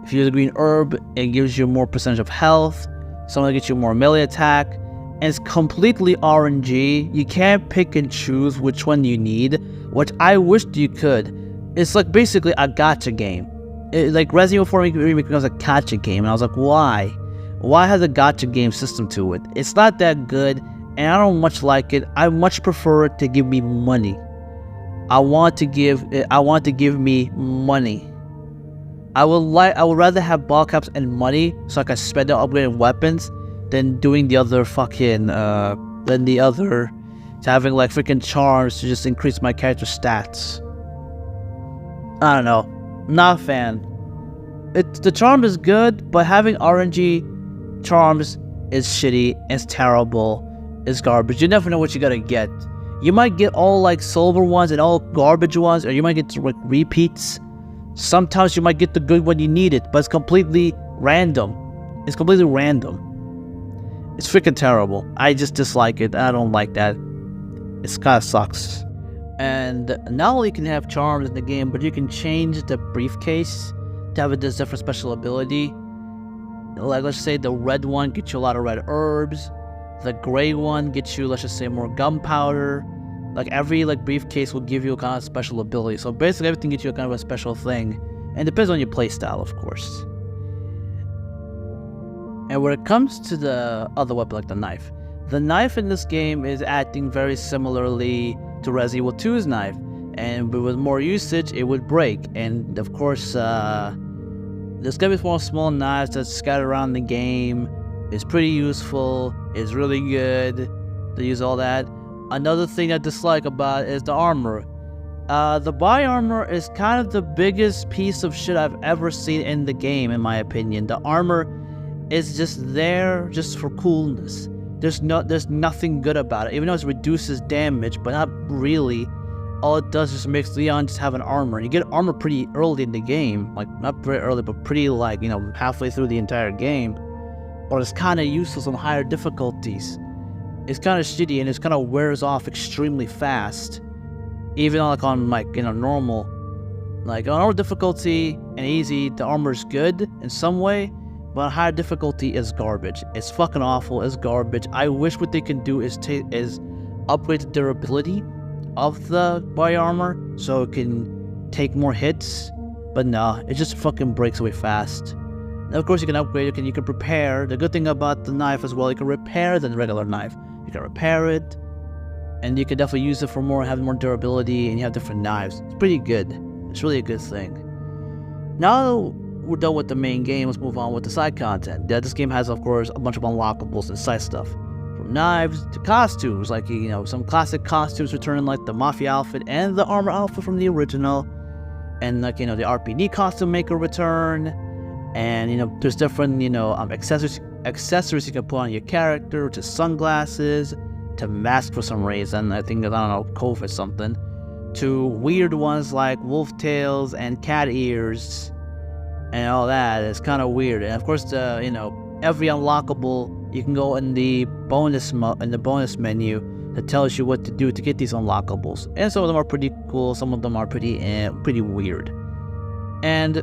If you use a green herb, it gives you more percentage of health. Some will get you more melee attack. And it's completely RNG. You can't pick and choose which one you need, which I wished you could. It's like basically a gacha game. Like Resident Evil 4 Remake becomes a gacha game, and I was like, why? Why has a gacha game system to it? It's not that good, and I don't much like it. I much prefer it to give me money. I want to give me money. I would rather have ball caps and money so I can spend it on upgrading weapons than doing the other having like freaking charms to just increase my character stats. I don't know. Not a fan. The charm is good, but having RNG charms is shitty, it's terrible, it's garbage. You never know what you're gonna get. You might get all like silver ones and all garbage ones, or you might get like repeats. Sometimes you might get the good one you needed, but it's completely random. It's completely random. It's freaking terrible. I just dislike it. I don't like that. It kind of sucks. And not only can you have charms in the game, but you can change the briefcase to have this different special ability. Like, let's say the red one gets you a lot of red herbs. The gray one gets you, let's just say, more gunpowder. Like, every briefcase will give you a kind of special ability. So basically everything gets you a kind of a special thing. And it depends on your playstyle, of course. And when it comes to the other weapon, like the knife in this game is acting very similarly to Resident Evil 2's knife. And with more usage, it would break. And of course, there's gonna be more small knives that scatter around the game. It's pretty useful. It's really good to use all that. Another thing I dislike about it is the armor. The body armor is kind of the biggest piece of shit I've ever seen in the game, in my opinion. The armor is just there just for coolness. There's nothing good about it, even though it reduces damage, but not really. All it does is makes Leon just have an armor. And you get armor pretty early in the game, like not very early, but pretty halfway through the entire game. Or it's kind of useless on higher difficulties. It's kind of shitty and it kind of wears off extremely fast. Even on normal, on normal difficulty and easy, the armor is good in some way. But higher difficulty is garbage. It's fucking awful. It's garbage. I wish what they can do is upgrade the durability of the body armor so it can take more hits. But no, it just fucking breaks away fast. And of course, you can upgrade it. You can repair. The good thing about the knife as well, you can repair the regular knife. You can repair it, and you can definitely use it for having more durability. And you have different knives. It's pretty good. It's really a good thing. Now we're done with the main game, let's move on with the side content. This game has, of course, a bunch of unlockables and side stuff. From knives to costumes, some classic costumes returning, like the Mafia outfit and the armor outfit from the original. And, the RPD costume maker return. And, there's different, accessories you can put on your character, which is sunglasses, to mask for some reason. I don't know, COVID or something. To weird ones like wolf tails and cat ears. And all that is kind of weird. And of course, every unlockable, you can go in the bonus menu that tells you what to do to get these unlockables. And some of them are pretty cool. Some of them are pretty weird. And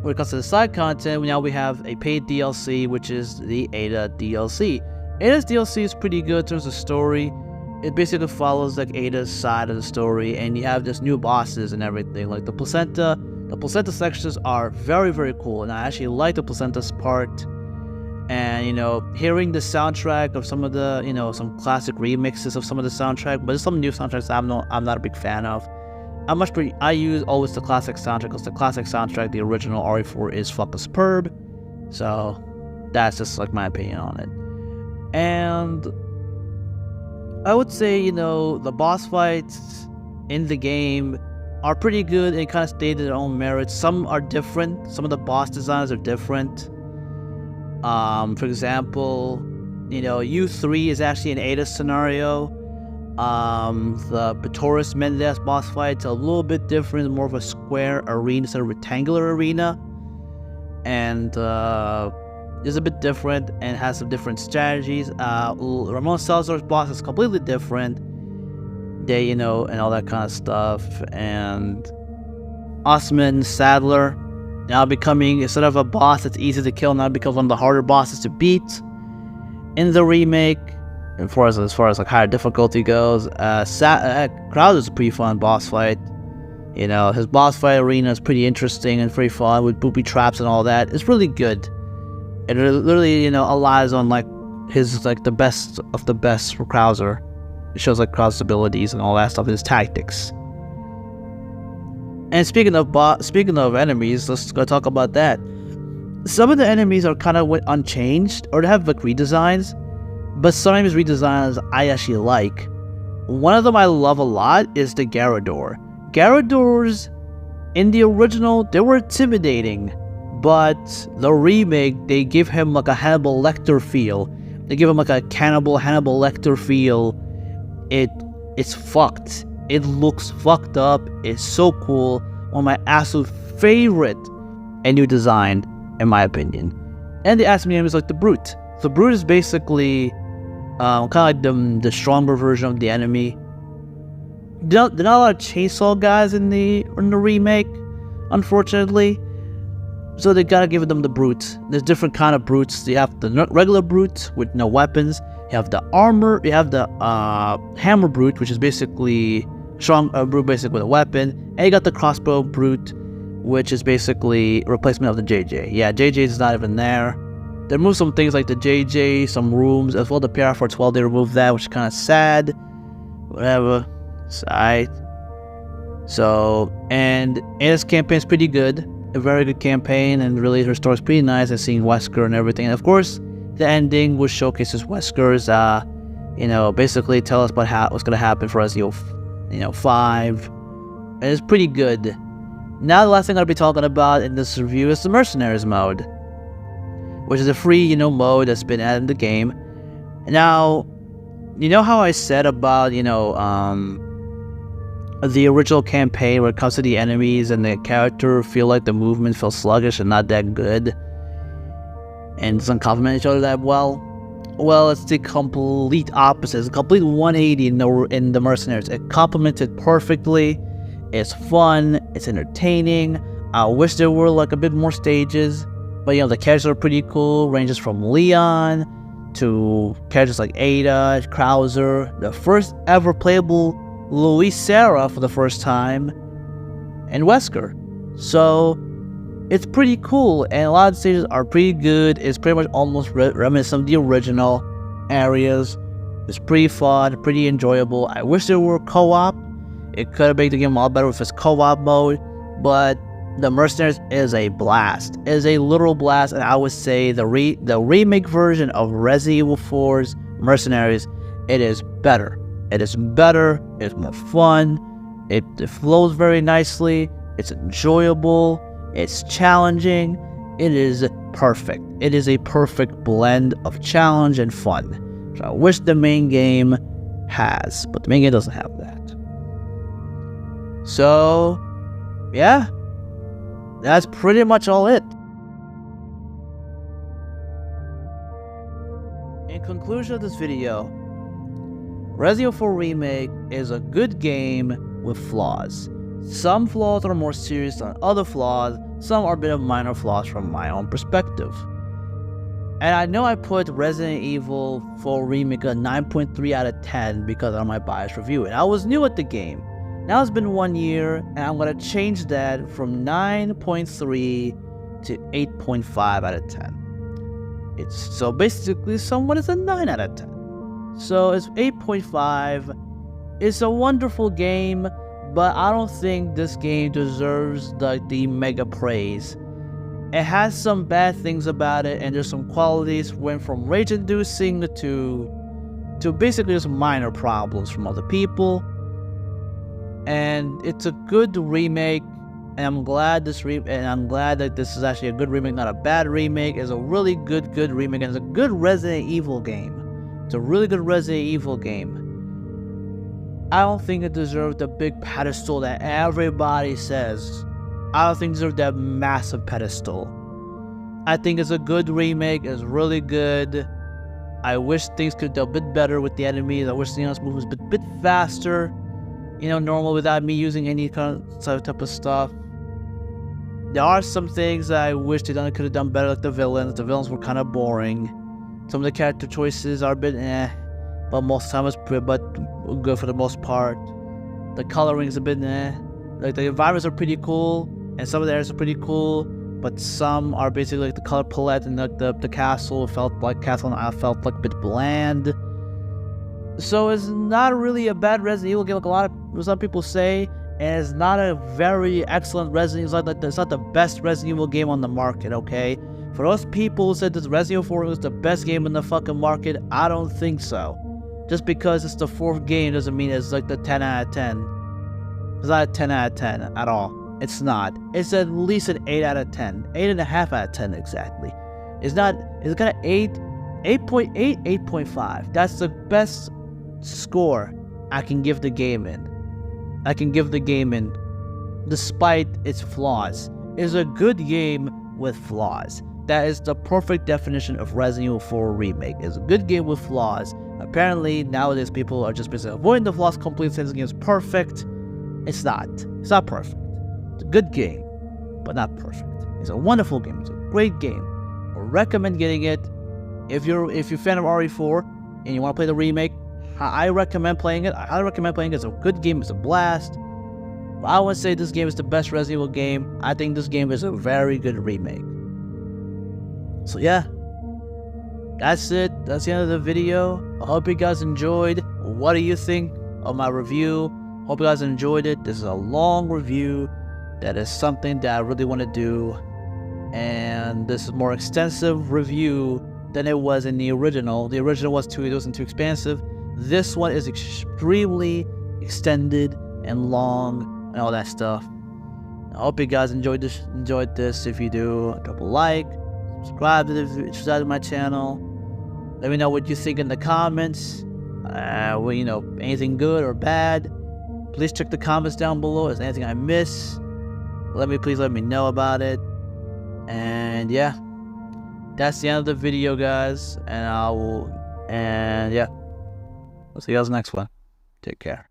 when it comes to the side content, now we have a paid DLC, which is the Ada DLC. Ada's DLC is pretty good in terms of story. It basically follows Ada's side of the story, and you have just new bosses and everything, like the placenta. The placenta sections are very, very cool, and I actually like the placentas part. And, hearing the soundtrack of some of the, some classic remixes of some of the soundtrack, but there's some new soundtracks I'm not a big fan of. I use always the classic soundtrack, because the classic soundtrack, the original RE4, is fucking superb. So, that's just, my opinion on it. And I would say, the boss fights in the game are pretty good and kind of stay to their own merits. Some are different. Some of the boss designs are different. For example, U3 is actually an Ada scenario. The Petoris Mendez boss fight's a little bit different, more of a square arena instead of a rectangular arena. And is a bit different and has some different strategies. Ramon Salazar's boss is completely different. And all that kind of stuff. And Osman Sadler now becoming, instead of a boss that's easy to kill, now becomes one of the harder bosses to beat in the remake. As far as higher difficulty goes, Krauser's a pretty fun boss fight. His boss fight arena is pretty interesting and pretty fun with booby traps and all that. It's really good. It literally, relies on his the best of the best for Krauser. It shows Krauser's abilities and all that stuff, his tactics. And speaking of enemies, let's go talk about that. Some of the enemies are kind of unchanged, or they have redesigns, but some enemies redesigns I actually like. One of them I love a lot is the Garrador. Garradors in the original, they were intimidating, but the remake, they give him a Hannibal Lecter feel. They give him a Hannibal Lecter feel. It's fucked. It looks fucked up. It's so cool. One of my absolute favorite and new design, in my opinion. And the ask me enemies like the Brute. So Brute is basically kind of like the stronger version of the enemy. There are not a lot of chainsaw guys in the remake, unfortunately. So they gotta give them the brutes. There's different kind of brutes. You have the regular brute with no weapons. You have the armor. You have the hammer brute, which is basically strong brute, basically with a weapon. And you got the crossbow brute, which is basically a replacement of the JJ. Yeah, JJ is not even there. They removed some things like the JJ, some rooms, as well the PR for 12. They removed that, which is kind of sad. Whatever. Side. So, and this campaign is pretty good. A very good campaign, and really her story's pretty nice, and seeing Wesker and everything. And of course, the ending which showcases Wesker's, basically tell us about what's gonna happen for Resident Evil, 5. And it's pretty good. Now the last thing I'll be talking about in this review is the Mercenaries mode, which is a free, mode that's been added in the game. Now, how I said about, the original campaign where it comes to the enemies and the character feel like the movement feels sluggish and not that good and doesn't complement each other that well. Well, it's the complete opposite. It's a complete 180 in the Mercenaries. It complements it perfectly. It's fun. It's entertaining. I wish there were like a bit more stages, but the characters are pretty cool. Ranges from Leon to characters like Ada, Krauser, the first ever playable Luis Serra for the first time, and Wesker. So it's pretty cool, and a lot of the stages are pretty good. It's pretty much almost reminiscent of the original areas. It's pretty fun, pretty enjoyable. I wish there were co-op. It could have made the game a lot better with its co-op mode, but the Mercenaries is a blast. It is a literal blast, and I would say the remake version of Resident Evil 4's Mercenaries, it is better. It is better, it's more fun, it flows very nicely, it's enjoyable, it's challenging, it is perfect. It is a perfect blend of challenge and fun. So I wish the main game has, but the main game doesn't have that. So, yeah, that's pretty much all it. In conclusion of this video, Resident Evil 4 Remake is a good game with flaws. Some flaws are more serious than other flaws, some are a bit of minor flaws from my own perspective. And I know I put Resident Evil 4 Remake a 9.3 out of 10 because of my biased review, and I was new at the game. Now it's been 1 year, and I'm going to change that from 9.3 to 8.5 out of 10. So basically, someone is a 9 out of 10. So it's 8.5. It's a wonderful game, but I don't think this game deserves the mega praise. It has some bad things about it, and there's some qualities went from rage-inducing to basically just minor problems from other people. And it's a good remake, and I'm glad that this is actually a good remake, not a bad remake. It's a really good remake, and it's a good Resident Evil game. It's a really good Resident Evil game. I don't think it deserves the big pedestal that everybody says. I don't think it deserves that massive pedestal. I think it's a good remake. It's really good. I wish things could do a bit better with the enemies. I wish things moves a bit faster. Normal without me using any kind of type of stuff. There are some things that I wish they could have done better, like the villains. The villains were kind of boring. Some of the character choices are a bit but most of the time it's good for the most part. The coloring is a bit Like the environments are pretty cool, and some of the areas are pretty cool, but some are basically like the color palette, and the castle felt like a bit bland. So it's not really a bad Resident Evil game like some people say, and it's not a very excellent Resident Evil. It's not the best Resident Evil game on the market, okay? For those people who said this Resident Evil 4 was the best game in the fucking market, I don't think so. Just because it's the 4th game doesn't mean it's like the 10 out of 10. It's not a 10 out of 10 at all. It's not. It's at least an 8 out of 10. 8.5 out of 10 exactly. It's got an 8.8, 8.5. That's the best score I can give the game in. Despite its flaws. It's a good game with flaws. that is the perfect definition of Resident Evil 4 Remake. It's a good game with flaws. Apparently, nowadays people are just basically avoiding the flaws completely, saying this game is perfect. It's not. It's not perfect. It's a good game, but not perfect. It's a wonderful game. It's a great game. I recommend getting it. If you're a fan of RE4 and you want to play the remake, I recommend playing it. I highly recommend playing it. It's a good game. It's a blast. But I wouldn't say this game is the best Resident Evil game. I think this game is a very good remake. So yeah, that's it. That's the end of the video. I hope you guys enjoyed. What do you think of my review? Hope you guys enjoyed it. This is a long review. That is something that I really want to do. And this is more extensive review than it was in the original. The original was it wasn't too expansive. This one is extremely extended and long and all that stuff. I hope you guys enjoyed this. If you do, drop a like, subscribe to my channel. Let me know what you think in the comments. Anything good or bad. Please check the comments down below. Is there anything I miss? Please let me know about it. And yeah, that's the end of the video, guys. And I'll see you guys next one. Take care.